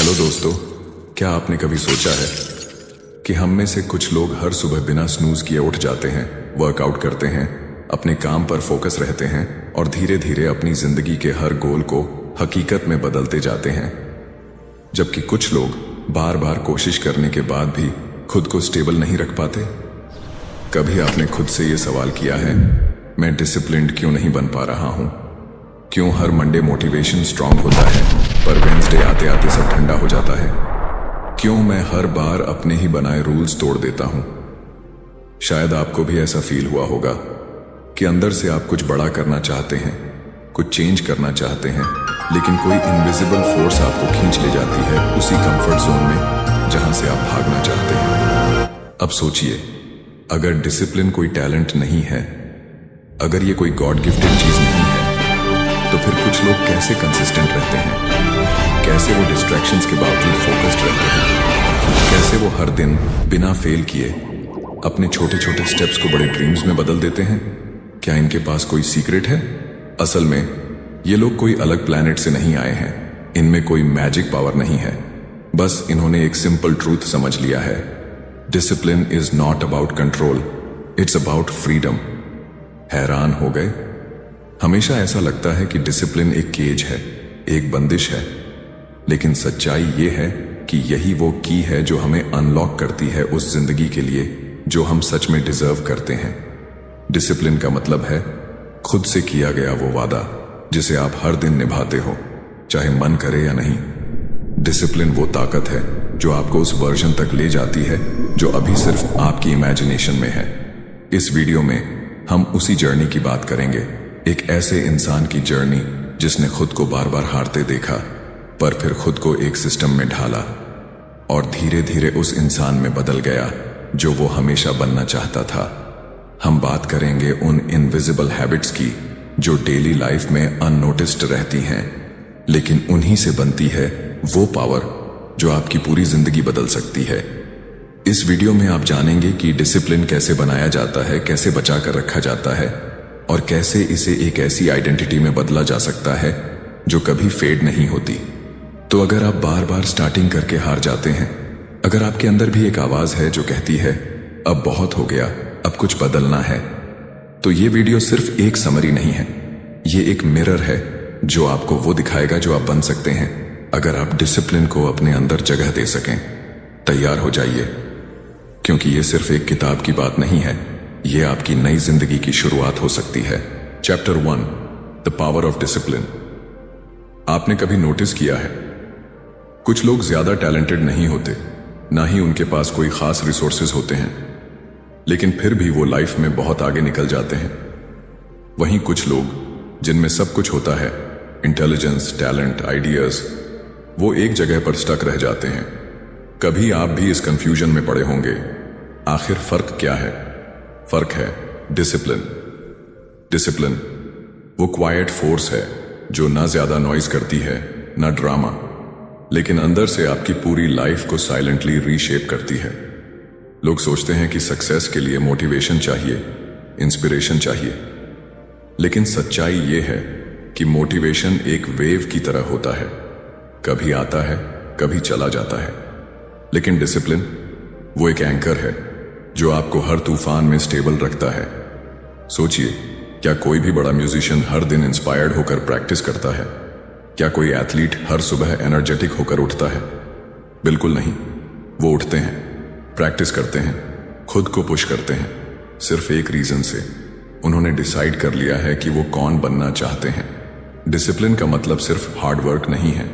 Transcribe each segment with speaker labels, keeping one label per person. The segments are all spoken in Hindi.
Speaker 1: हेलो दोस्तों, क्या आपने कभी सोचा है कि हम में से कुछ लोग हर सुबह बिना स्नूज किए उठ जाते हैं, वर्कआउट करते हैं, अपने काम पर फोकस रहते हैं और धीरे धीरे अपनी जिंदगी के हर गोल को हकीकत में बदलते जाते हैं। जबकि कुछ लोग बार बार कोशिश करने के बाद भी खुद को स्टेबल नहीं रख पाते। कभी आपने खुद से ये सवाल किया है, मैं डिसिप्लिन्ड क्यों नहीं बन पा रहा हूं? क्यों हर मंडे मोटिवेशन स्ट्रांग होता है पर वेंसडे आते आते सब ठंडा हो जाता है? क्यों मैं हर बार अपने ही बनाए रूल्स तोड़ देता हूं? शायद आपको भी ऐसा फील हुआ होगा कि अंदर से आप कुछ बड़ा करना चाहते हैं, कुछ चेंज करना चाहते हैं, लेकिन कोई इनविजिबल फोर्स आपको खींच ले जाती है उसी कंफर्ट जोन में जहां से आप भागना चाहते हैं। अब सोचिए, अगर डिसिप्लिन कोई टैलेंट नहीं है, अगर ये कोई गॉड गिफ्टेड चीज नहीं है, तो फिर कुछ लोग कैसे कंसिस्टेंट रहते हैं? कैसे वो डिस्ट्रैक्शंस के बावजूद फोकस्ड रहते हैं? कैसे वो हर दिन बिना फेल किए अपने छोटे छोटे स्टेप्स को बड़े ड्रीम्स में बदल देते हैं? क्या इनके पास कोई सीक्रेट है? असल में ये लोग कोई अलग प्लैनेट से नहीं आए हैं, इनमें कोई मैजिक पावर नहीं है। बस इन्होंने एक सिंपल ट्रूथ समझ लिया है, discipline is not about control, it's about freedom. हैरान हो गए? हमेशा ऐसा लगता है कि डिसिप्लिन एक केज है, एक बंदिश है, लेकिन सच्चाई ये है कि यही वो की है जो हमें अनलॉक करती है उस जिंदगी के लिए जो हम सच में डिजर्व करते हैं। डिसिप्लिन का मतलब है खुद से किया गया वो वादा जिसे आप हर दिन निभाते हो, चाहे मन करे या नहीं। डिसिप्लिन वो ताकत है जो आपको उस वर्जन तक ले जाती है जो अभी सिर्फ आपकी इमेजिनेशन में है। इस वीडियो में हम उसी जर्नी की बात करेंगे, एक ऐसे इंसान की जर्नी जिसने खुद को बार बार हारते देखा पर फिर खुद को एक सिस्टम में ढाला और धीरे धीरे उस इंसान में बदल गया जो वो हमेशा बनना चाहता था। हम बात करेंगे उन इनविजिबल हैबिट्स की जो डेली लाइफ में अननोटिस्ड रहती हैं, लेकिन उन्हीं से बनती है वो पावर जो आपकी पूरी जिंदगी बदल सकती है। इस वीडियो में आप जानेंगे कि डिसिप्लिन कैसे बनाया जाता है, कैसे बचा कर रखा जाता है और कैसे इसे एक ऐसी आइडेंटिटी में बदला जा सकता है जो कभी फेड नहीं होती। तो अगर आप बार बार स्टार्टिंग करके हार जाते हैं, अगर आपके अंदर भी एक आवाज है जो कहती है अब बहुत हो गया, अब कुछ बदलना है, तो ये वीडियो सिर्फ एक समरी नहीं है, ये एक मिरर है जो आपको वो दिखाएगा जो आप बन सकते हैं अगर आप डिसिप्लिन को अपने अंदर जगह दे सकें। तैयार हो जाइए, क्योंकि ये सिर्फ एक किताब की बात नहीं है, ये आपकी नई जिंदगी की शुरुआत हो सकती है। Chapter 1, the power of discipline. आपने कभी नोटिस किया है, कुछ लोग ज्यादा टैलेंटेड नहीं होते, ना ही उनके पास कोई खास रिसोर्सेज होते हैं, लेकिन फिर भी वो लाइफ में बहुत आगे निकल जाते हैं। वहीं कुछ लोग जिनमें सब कुछ होता है, इंटेलिजेंस, टैलेंट, आइडियाज, वो एक जगह पर स्टक रह जाते हैं। कभी आप भी इस कंफ्यूजन में पड़े होंगे, आखिर फर्क क्या है? फर्क है डिसिप्लिन। डिसिप्लिन वो क्वाइट फोर्स है जो ना ज्यादा नॉइज करती है, ना ड्रामा, लेकिन अंदर से आपकी पूरी लाइफ को साइलेंटली रीशेप करती है। लोग सोचते हैं कि सक्सेस के लिए मोटिवेशन चाहिए, इंस्पिरेशन चाहिए, लेकिन सच्चाई ये है कि मोटिवेशन एक वेव की तरह होता है, कभी आता है, कभी चला जाता है, लेकिन डिसिप्लिन वो एक एंकर है जो आपको हर तूफान में स्टेबल रखता है। सोचिए, क्या कोई भी बड़ा म्यूजिशियन हर दिन इंस्पायर्ड होकर प्रैक्टिस करता है? क्या कोई एथलीट हर सुबह एनर्जेटिक होकर उठता है? बिल्कुल नहीं। वो उठते हैं, प्रैक्टिस करते हैं, खुद को पुश करते हैं, सिर्फ एक रीजन से, उन्होंने डिसाइड कर लिया है कि वो कौन बनना चाहते हैं। डिसिप्लिन का मतलब सिर्फ हार्ड वर्क नहीं है,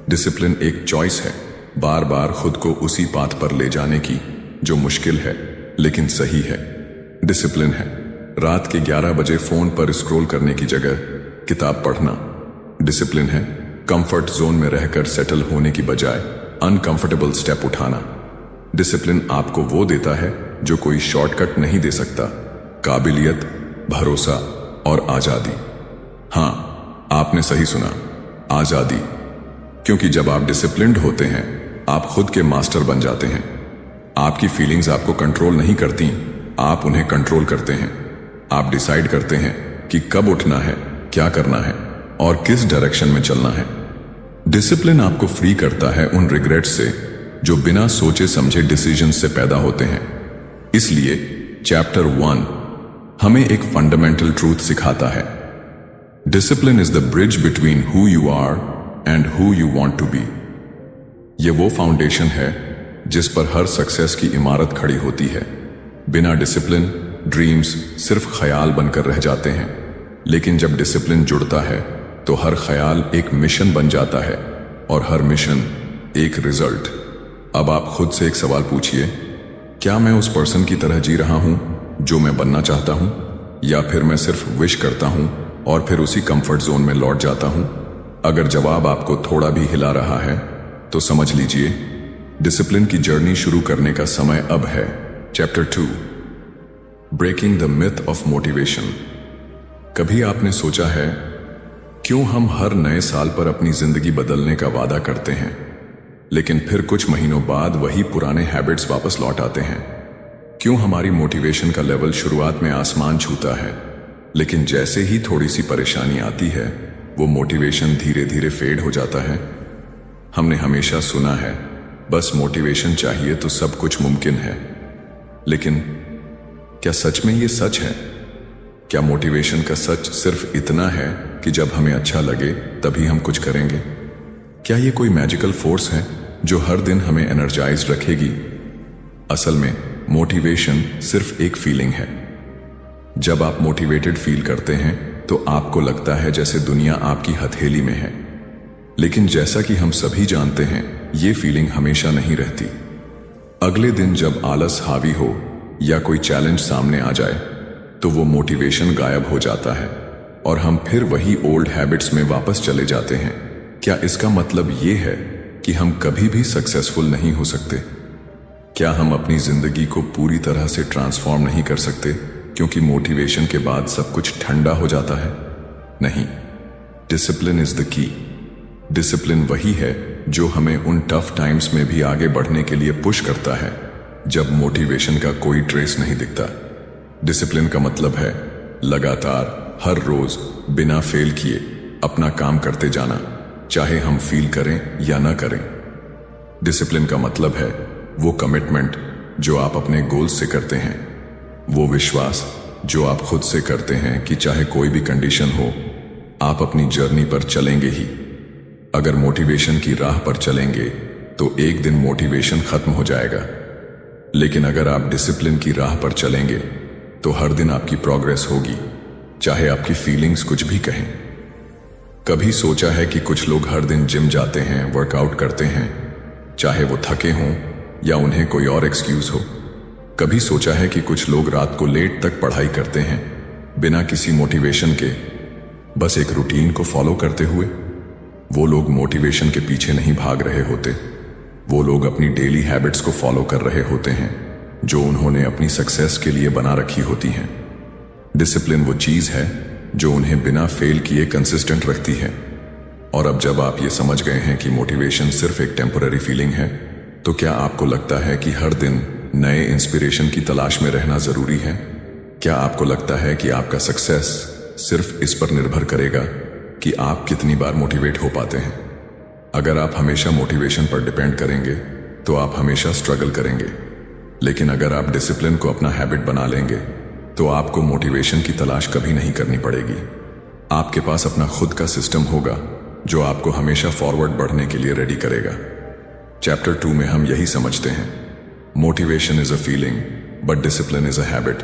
Speaker 1: डिसिप्लिन एक चॉइस है, बार बार खुद को उसी पाथ पर ले जाने की जो मुश्किल है लेकिन सही है। डिसिप्लिन है रात के 11 बजे फोन पर स्क्रॉल करने की जगह किताब पढ़ना। डिसिप्लिन है कंफर्ट जोन में रहकर सेटल होने की बजाय अनकंफर्टेबल स्टेप उठाना। डिसिप्लिन आपको वो देता है जो कोई शॉर्टकट नहीं दे सकता, काबिलियत, भरोसा और आजादी। हां, आपने सही सुना, आजादी। क्योंकि जब आप डिसिप्लिन्ड होते हैं, आप खुद के मास्टर बन जाते हैं। आपकी फीलिंग्स आपको कंट्रोल नहीं करती, आप उन्हें कंट्रोल करते हैं। आप डिसाइड करते हैं कि कब उठना है, क्या करना है और किस डायरेक्शन में चलना है। डिसिप्लिन आपको फ्री करता है उन रिग्रेट से जो बिना सोचे समझे डिसीजन से पैदा होते हैं। इसलिए चैप्टर 1 हमें एक फंडामेंटल ट्रूथ सिखाता है। Discipline is the bridge between who you are and who you want to be. ये वो फाउंडेशन है जिस पर हर सक्सेस की इमारत खड़ी होती है। बिना डिसिप्लिन ड्रीम्स सिर्फ ख्याल बनकर रह जाते हैं, लेकिन जब डिसिप्लिन जुड़ता है तो हर ख्याल एक मिशन बन जाता है और हर मिशन एक रिजल्ट। अब आप खुद से एक सवाल पूछिए, क्या मैं उस पर्सन की तरह जी रहा हूं जो मैं बनना चाहता हूं, या फिर मैं सिर्फ विश करता हूं और फिर उसी कंफर्ट जोन में लौट जाता हूं? अगर जवाब आपको थोड़ा भी हिला रहा है तो समझ लीजिए डिसिप्लिन की जर्नी शुरू करने का समय अब है। Chapter 2 breaking the myth of motivation. कभी आपने सोचा है क्यों हम हर नए साल पर अपनी जिंदगी बदलने का वादा करते हैं, लेकिन फिर कुछ महीनों बाद वही पुराने हैबिट्स वापस लौट आते हैं? क्यों हमारी मोटिवेशन का लेवल शुरुआत में आसमान छूता है, लेकिन जैसे ही थोड़ी सी परेशानी आती है वो मोटिवेशन धीरे धीरे फेड हो जाता है? हमने हमेशा सुना है बस मोटिवेशन चाहिए तो सब कुछ मुमकिन है, लेकिन क्या सच में ये सच है? क्या मोटिवेशन का सच सिर्फ इतना है कि जब हमें अच्छा लगे तभी हम कुछ करेंगे? क्या ये कोई मैजिकल फोर्स है जो हर दिन हमें एनर्जाइज रखेगी? असल में मोटिवेशन सिर्फ एक फीलिंग है। जब आप मोटिवेटेड फील करते हैं तो आपको लगता है जैसे दुनिया आपकी हथेली में है, लेकिन जैसा कि हम सभी जानते हैं ये फीलिंग हमेशा नहीं रहती। अगले दिन जब आलस हावी हो या कोई चैलेंज सामने आ जाए तो वो मोटिवेशन गायब हो जाता है और हम फिर वही ओल्ड हैबिट्स में वापस चले जाते हैं। क्या इसका मतलब ये है कि हम कभी भी सक्सेसफुल नहीं हो सकते? क्या हम अपनी जिंदगी को पूरी तरह से ट्रांसफॉर्म नहीं कर सकते क्योंकि मोटिवेशन के बाद सब कुछ ठंडा हो जाता है? नहीं, discipline is the key. Discipline वही है जो हमें उन टफ टाइम्स में भी आगे बढ़ने के लिए पुश करता है जब मोटिवेशन का कोई ट्रेस नहीं दिखता। डिसिप्लिन का मतलब है लगातार हर रोज बिना फेल किए अपना काम करते जाना, चाहे हम फील करें या ना करें। डिसिप्लिन का मतलब है वो कमिटमेंट जो आप अपने गोल्स से करते हैं, वो विश्वास जो आप खुद से करते हैं कि चाहे कोई भी कंडीशन हो आप अपनी जर्नी पर चलेंगे ही। अगर मोटिवेशन की राह पर चलेंगे तो एक दिन मोटिवेशन खत्म हो जाएगा, लेकिन अगर आप डिसिप्लिन की राह पर चलेंगे तो हर दिन आपकी प्रोग्रेस होगी, चाहे आपकी फीलिंग्स कुछ भी कहें। कभी सोचा है कि कुछ लोग हर दिन जिम जाते हैं, वर्कआउट करते हैं, चाहे वो थके हों या उन्हें कोई और एक्सक्यूज हो? कभी सोचा है कि कुछ लोग रात को लेट तक पढ़ाई करते हैं बिना किसी मोटिवेशन के, बस एक रूटीन को फॉलो करते हुए? वो लोग मोटिवेशन के पीछे नहीं भाग रहे होते, वो लोग अपनी डेली हैबिट्स को फॉलो कर रहे होते हैं जो उन्होंने अपनी सक्सेस के लिए बना रखी होती हैं। डिसिप्लिन वो चीज है जो उन्हें बिना फेल किए कंसिस्टेंट रखती है। और अब जब आप ये समझ गए हैं कि मोटिवेशन सिर्फ एक टेम्पररी फीलिंग है, तो क्या आपको लगता है कि हर दिन नए इंस्पिरेशन की तलाश में रहना जरूरी है? क्या आपको लगता है कि आपका सक्सेस सिर्फ इस पर निर्भर करेगा कि आप कितनी बार मोटिवेट हो पाते हैं? अगर आप हमेशा मोटिवेशन पर डिपेंड करेंगे तो आप हमेशा स्ट्रगल करेंगे, लेकिन अगर आप डिसिप्लिन को अपना हैबिट बना लेंगे तो आपको मोटिवेशन की तलाश कभी नहीं करनी पड़ेगी। आपके पास अपना खुद का सिस्टम होगा जो आपको हमेशा फॉरवर्ड बढ़ने के लिए रेडी करेगा। चैप्टर 2 में हम यही समझते हैं, motivation is a feeling but discipline is a habit.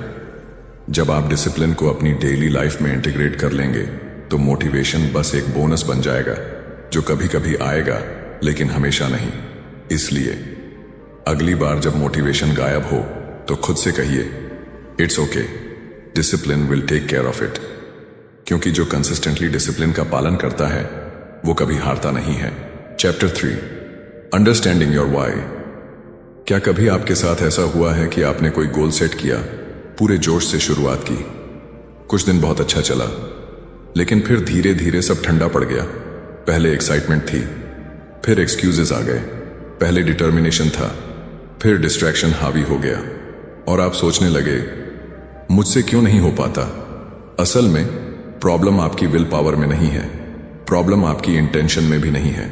Speaker 1: जब आप डिसिप्लिन को अपनी डेली लाइफ में इंटीग्रेट कर लेंगे तो मोटिवेशन बस एक बोनस बन जाएगा जो कभी कभी आएगा लेकिन हमेशा नहीं। इसलिए अगली बार जब मोटिवेशन गायब हो तो खुद से कहिए, it's okay, discipline will take care of it. क्योंकि जो कंसिस्टेंटली डिसिप्लिन का पालन करता है वो कभी हारता नहीं है। Chapter 3 understanding your why. क्या कभी आपके साथ ऐसा हुआ है कि आपने कोई गोल सेट किया, पूरे जोश से शुरुआत की, कुछ दिन बहुत अच्छा चला, लेकिन फिर धीरे धीरे सब ठंडा पड़ गया? पहले एक्साइटमेंट थी, फिर एक्सक्यूजेस आ गए, पहले डिटर्मिनेशन था, फिर डिस्ट्रैक्शन हावी हो गया और आप सोचने लगे मुझसे क्यों नहीं हो पाता। असल में प्रॉब्लम आपकी विल पावर में नहीं है, प्रॉब्लम आपकी इंटेंशन में भी नहीं है।